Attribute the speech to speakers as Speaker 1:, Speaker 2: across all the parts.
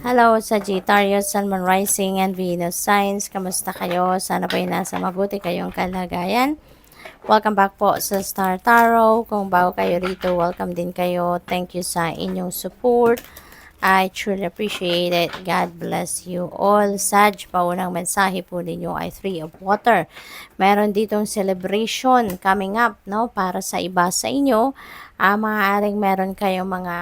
Speaker 1: Hello, Sagittarius, Sun, Moon, Rising, and Venus Signs. Kamusta kayo? Sana po ay nasa mabuti kayong kalagayan. Welcome back po sa Star Tarot. Kung bago kayo rito, welcome din kayo. Thank you sa inyong support. I truly appreciate it. God bless you all. Sag, paunang mensahe po ninyo ay 3 of Water. Meron ditong celebration coming up, no? Para sa iba sa inyo. Maaaring meron kayong mga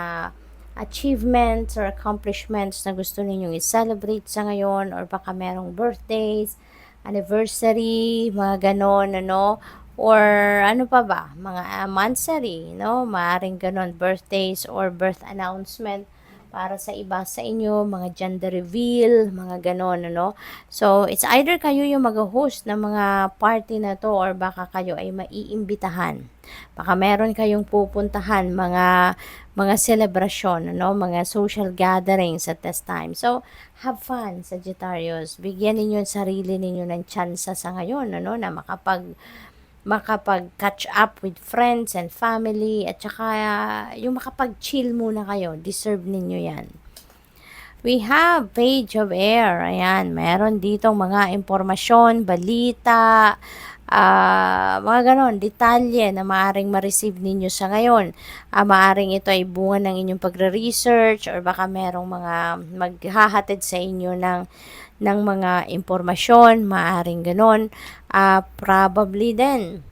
Speaker 1: achievements or accomplishments na gusto ninyong i-celebrate sa ngayon, or baka merong birthdays, anniversary, mga ganon, ano, or ano pa ba, mga monthsary, no, maaring ganon, birthdays or birth announcement para sa iba sa inyo, mga gender reveal, mga ganon, ano. So, it's either kayo yung mag-host ng mga party na to, or baka kayo ay maiimbitahan. Baka meron kayong pupuntahan, mga celebration, ano, mga social gatherings at this time. So, have fun, Sagittarius. Bigyan ninyo yung sarili ninyo ng tsansa sa ngayon, ano, na makapag-catch up with friends and family, at saka yung makapag-chill muna kayo. Deserve ninyo yan. We have Page of Air. Ayan, meron ditong mga impormasyon, balita, mga ganon, detalye na maaring ma-receive ninyo sa ngayon. Maaring ito ay bunga ng inyong pagre-research, or baka merong mga maghahatid sa inyo ng mga impormasyon, maaring ganon. Probably then,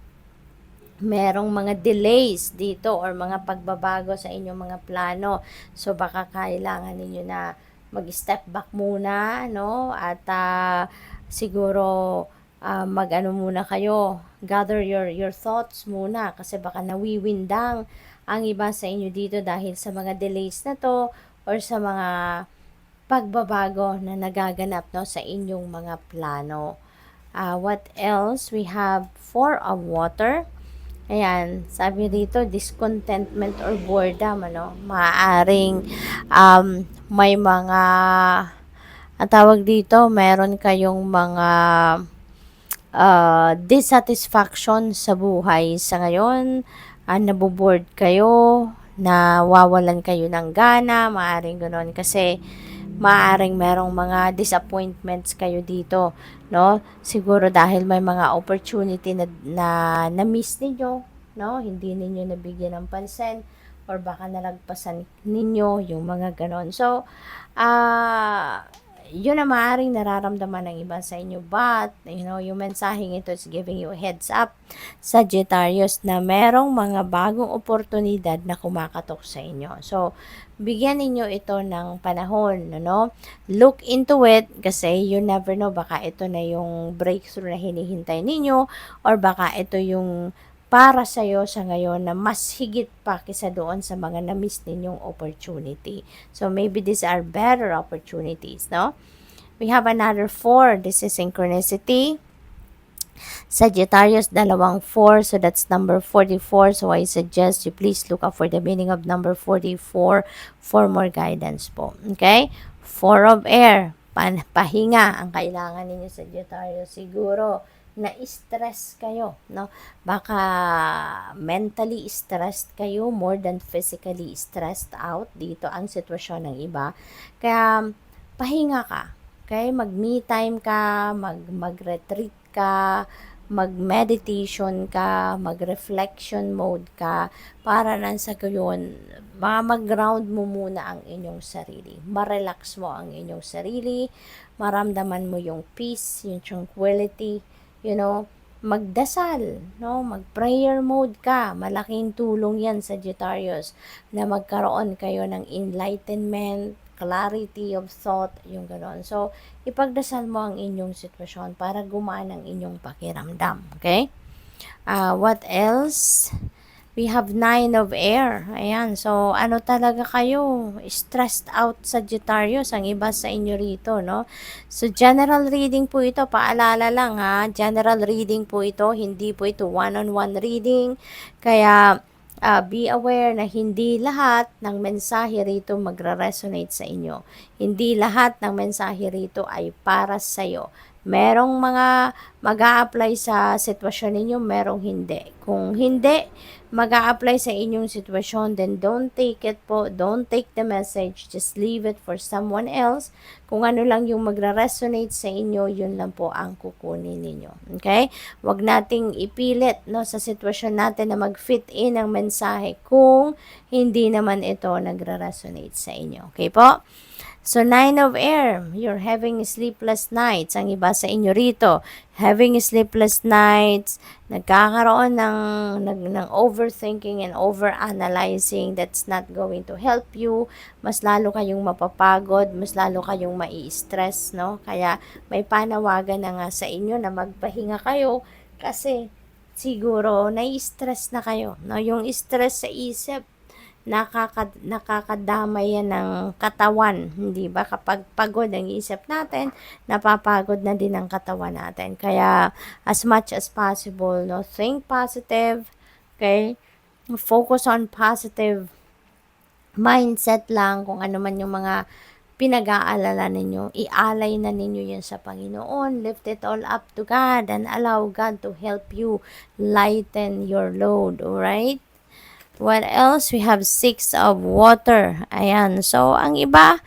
Speaker 1: merong mga delays dito or mga pagbabago sa inyong mga plano. So, baka kailangan ninyo na mag-step back muna, no? At siguro mag-ano muna kayo, gather your thoughts muna, kasi baka nawiwindang ang iba sa inyo dito dahil sa mga delays na to, or sa mga pagbabago na nagaganap, no, sa inyong mga plano. What else? We have 4 of Water. Ayan, sabi dito, discontentment or boredom, ano, maaaring may mga, ang tawag dito, meron kayong mga dissatisfaction sa buhay sa ngayon, naboboard kayo, nawawalan kayo ng gana, maaaring ganoon, kasi maaaring merong mga disappointments kayo dito, no? Siguro dahil may mga opportunity na miss ninyo, no? Hindi ninyo nabigyan ng pansin, or baka nalagpasan ninyo yung mga ganon. So, yun na maaaring nararamdaman ng iba sa inyo, but yung mensaheng ito is giving you a heads up, Sagittarius, na merong mga bagong oportunidad na kumakatok sa inyo. So, bigyan ninyo ito ng panahon, look into it, kasi you never know, baka ito na yung breakthrough na hinihintay ninyo, or baka ito yung para sa'yo sa ngayon na mas higit pa kaysa doon sa mga na-miss ninyong opportunity. So, maybe these are better opportunities, no? We have another 4. This is synchronicity. Sagittarius, 4. So, that's number 44. So, I suggest you please look up for the meaning of number 44 for more guidance po. Okay? 4 of Air. Pahinga ang kailangan ninyo, Sagittarius. Siguro, na-stress kayo, no? Baka mentally stressed kayo more than physically stressed out. Dito ang sitwasyon ng iba. Kaya, pahinga ka. Okay? Mag-me time ka, mag-retreat ka, mag-meditation ka, mag-reflection mode ka, para nang sa gayon, mag-ground mo muna ang inyong sarili. Ma-relax mo ang inyong sarili, maramdaman mo yung peace, yung tranquility, magdasal, no? Mag-prayer mode ka. Malaking tulong yan, Sagittarius, na magkaroon kayo ng enlightenment, clarity of thought, yung gano'n. So, ipagdasal mo ang inyong sitwasyon para gumaan ang inyong pakiramdam. Okay? What else? We have 9 of Air. Ayan. So, ano talaga kayo? Stressed out, Sagittarius, ang iba sa inyo rito, no? So, general reading po ito. Paalala lang, ha? General reading po ito. Hindi po ito one-on-one reading. Kaya, be aware na hindi lahat ng mensahe rito magre-resonate sa inyo. Hindi lahat ng mensahe rito ay para sa iyo. Merong mga mag-a-apply sa sitwasyon ninyo, merong hindi. Kung hindi mag-a-apply sa inyong sitwasyon, then don't take it po, don't take the message, just leave it for someone else. Kung ano lang yung magre-resonate sa inyo, yun lang po ang kukunin ninyo. Okay? Huwag nating ipilit, no, sa sitwasyon natin na mag-fit in ang mensahe kung hindi naman ito nagre-resonate sa inyo. Okay po? So, 9 of air, you're having sleepless nights. Ang iba sa inyo rito, having sleepless nights, nagkakaroon ng overthinking and overanalyzing. That's not going to help you. Mas lalo kayong mapapagod, mas lalo kayong mai-stress, no? Kaya may panawagan na nga sa inyo na magpahinga kayo kasi siguro nai-stress na kayo, no? Yung stress sa isip, nakakadamay yan ng katawan, hindi ba? Kapag pagod ang isip natin, napapagod na din ang katawan natin. Kaya, as much as possible, no, think positive, okay? Focus on positive mindset lang, kung ano man yung mga pinag-aalala ninyo, ialay na ninyo yan sa Panginoon, lift it all up to God, and allow God to help you lighten your load, alright? What else? We have 6 of water. Ayan. So, ang iba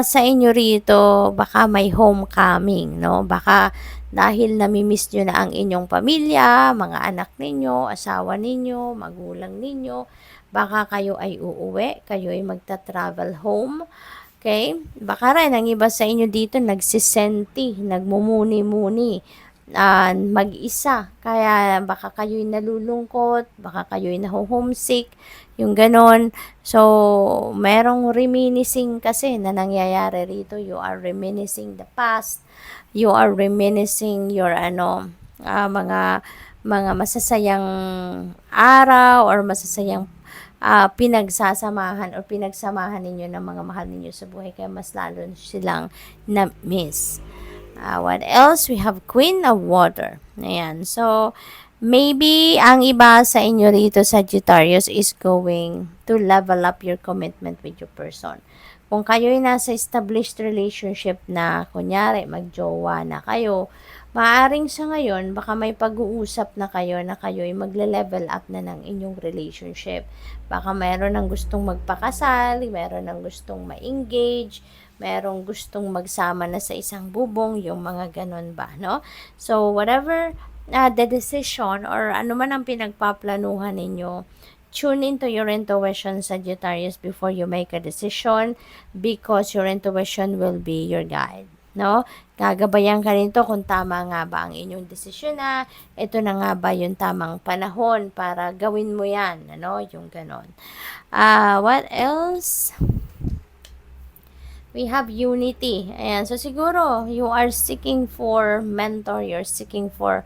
Speaker 1: sa inyo rito, baka may homecoming, no? Baka dahil namimiss nyo na ang inyong pamilya, mga anak ninyo, asawa ninyo, magulang ninyo, baka kayo ay uuwi, kayo ay magta-travel home. Okay? Baka rin, ang iba sa inyo dito nagsisenti, nagmumuni-muni, mag-isa. Kaya baka kayo'y nalulungkot, baka kayo'y naho-homesick, yung ganon. So, merong reminiscing kasi na nangyayari rito. You are reminiscing the past. You are reminiscing your mga masasayang araw or masasayang pinagsasamahan or pinagsamahan ninyo ng mga mahal ninyo sa buhay. Kaya mas lalo silang na-miss. What else? We have Queen of Water. Ayan. So, maybe ang iba sa inyo rito, Sagittarius, is going to level up your commitment with your person. Kung kayo'y nasa established relationship na, kunyari, magjowa na kayo, maaaring sa ngayon, baka may pag-uusap na kayo'y magle-level up na ng inyong relationship. Baka meron ng gustong magpakasal, meron ng gustong ma-engage, merong gustong magsama na sa isang bubong, yung mga ganon ba, no? So, whatever the decision or ano man ang pinagpaplanuhan ninyo, tune into your intuition, Sagittarius, before you make a decision because your intuition will be your guide, no? Gagabayan ka nito kung tama nga ba ang inyong desisyon na, ito na nga ba yung tamang panahon para gawin mo yan, ano? Yung ganon. What else? We have unity. Ayan. So, siguro, you are seeking for mentor. You're seeking for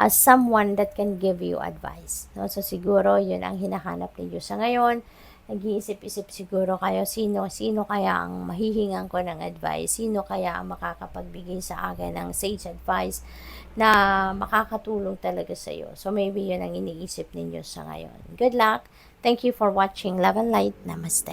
Speaker 1: someone that can give you advice. No? So, siguro, yun ang hinahanap ninyo sa ngayon. Nag-iisip-isip siguro kayo, sino kaya ang mahihingan ko ng advice? Sino kaya ang makakapagbigay sa akin ng sage advice na makakatulong talaga sa iyo? So, maybe yun ang iniisip ninyo sa ngayon. Good luck. Thank you for watching Love and Light. Namaste.